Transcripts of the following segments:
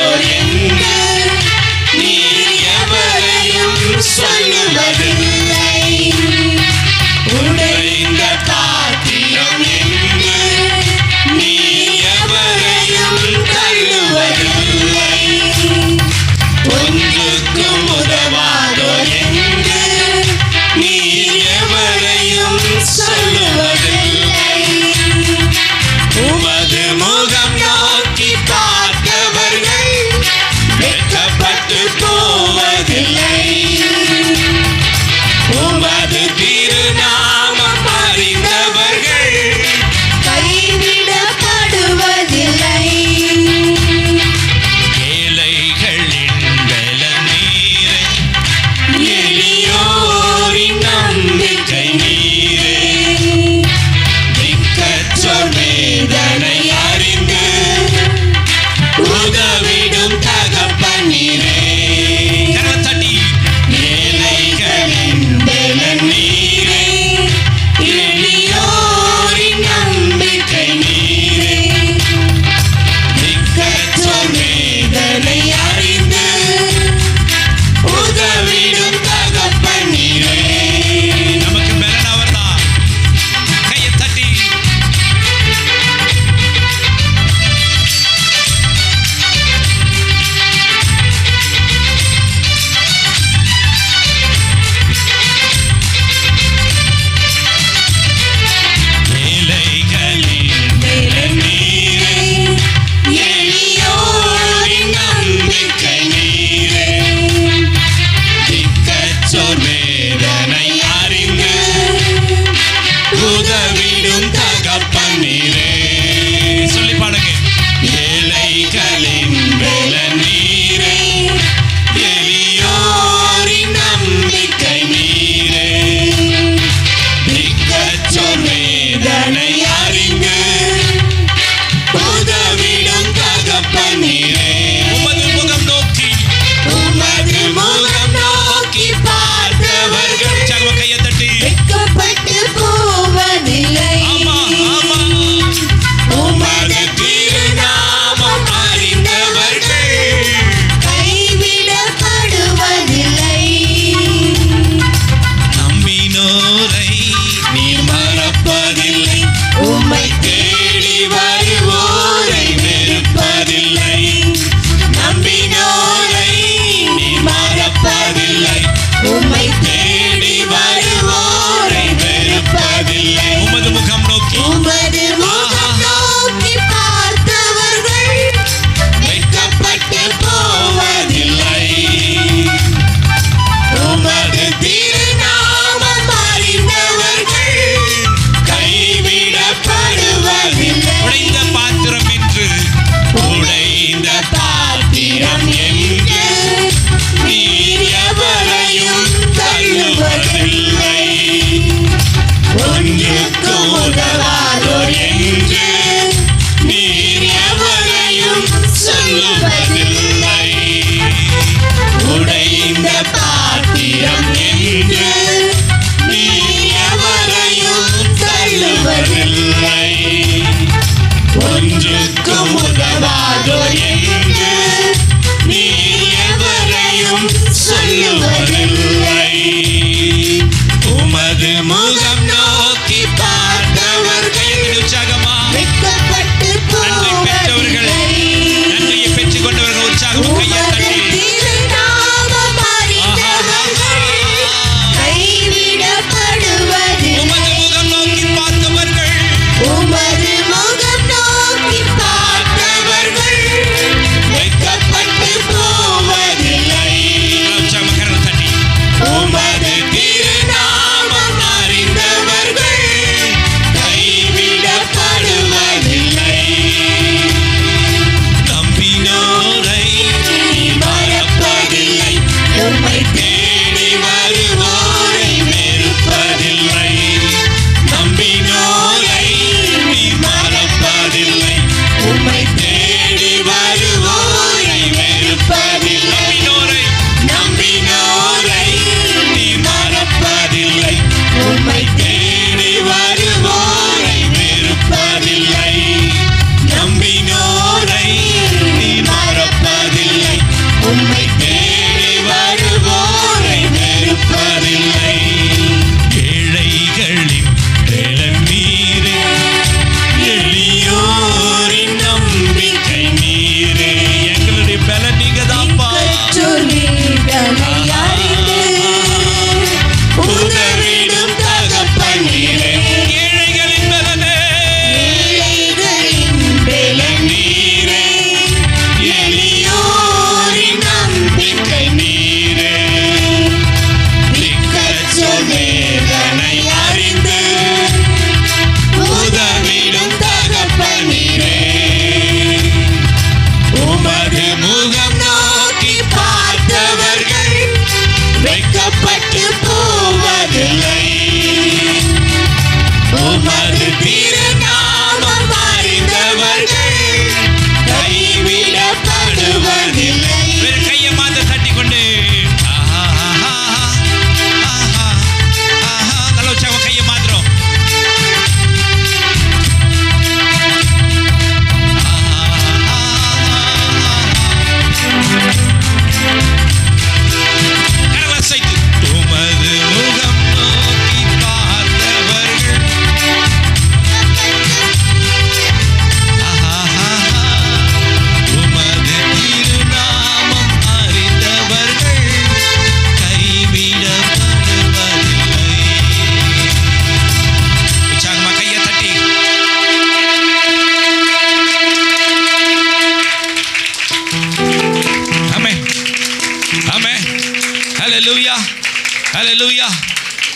உதவாதோர் என்று நீர் எவரையும் சொல்லுவதில்லை. உடைந்த பாத்திரம் என்று நீர் எவரையும் தள்ளுவதில்லை. ஒன்றுக்கும் உதவாதோர் என்று நீர் எவரையும் சொல்லுவதில்லை. உமது முகம் நோக்கி பார்த்தவர்கள்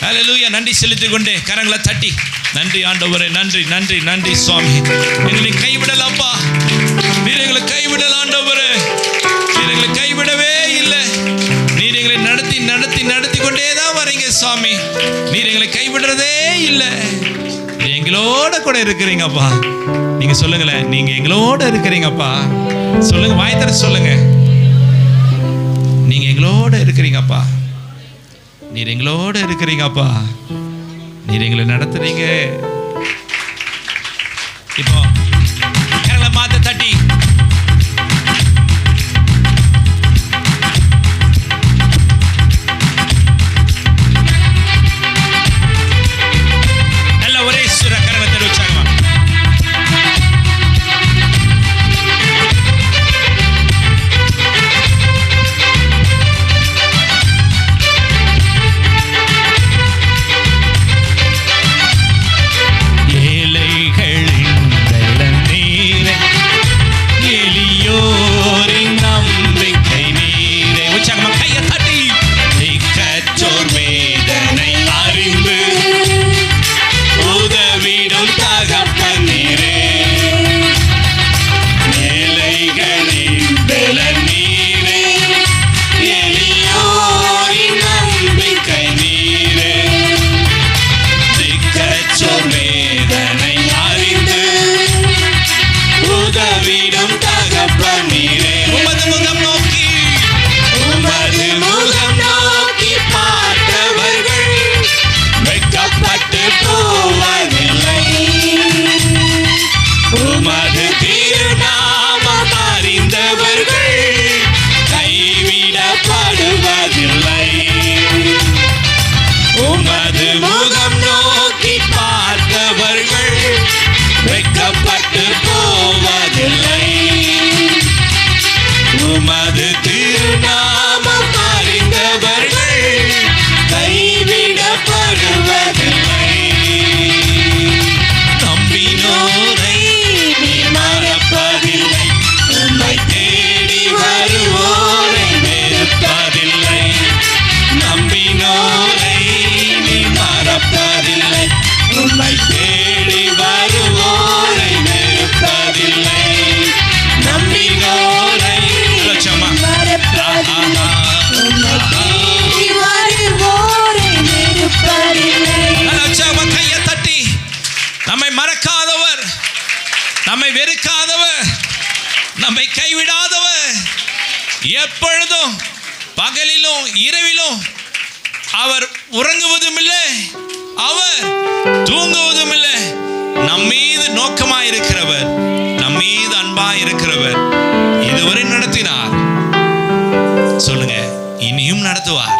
ஹல்லேலூயா. நன்றி செலுத்திக் கொண்டே கரங்களை தட்டி, நன்றி ஆண்டவரே, நன்றி நன்றி நன்றி சுவாமி. எங்களை கைவிடலப்பா, நீர் எங்களை கைவிடல ஆண்டவரே, நீர் எங்களை கைவிடவே இல்லை. நீர் எங்களை நடத்தி நடத்தி நடத்தி கொண்டே தான் வரீங்க சுவாமி. நீர் எங்களை கைவிடுறதே இல்லை. எங்களோட கூட இருக்கிறீங்கப்பா. நீங்க சொல்லுங்களேன், நீங்க எங்களோட இருக்கிறீங்கப்பா. சொல்லுங்க, வாய் தர சொல்லுங்க, நீங்க எங்களோட இருக்கிறீங்கப்பா. நீர் எங்களோட இருக்கிறீங்கப்பா. நீர் எங்களை நடத்துறீங்க. இப்போ கரங்களை மாத்த தட்டி நல்ல ஒரே சுர கரங்களை தட்டி வச்சாங்கம்மா. உமது திருநாமம் அறிந்தவர்கள் கைவிடப்படுவதில்லை. நம்பினோரை நீ மறப்பதில்லை, உம்மை தேடி வருவோரை வெறுப்பதில்லை. நம்பினோரை நீ மறப்பதில்லை, உம்மை தேடி வருவோரை வெறுப்பதில்லை. நம்பினோரை கையை தட்டி, நம்மை மறக்காதவர், நம்மை வெறுக்காதவர், நம்மை கைவிடாதவர், எப்பொழுதும் பகலிலும் இரவிலும் அவர் உறங்குவதும் இல்லை, அவர் தூங்குவதும் இல்லை. நம்மீது நோக்கமாயிருக்கிறவர், நம்மீது அன்பாயிருக்கிறவர், இதுவரை நடத்தினார். சொல்லுங்க, இனியும் நடத்துவார்.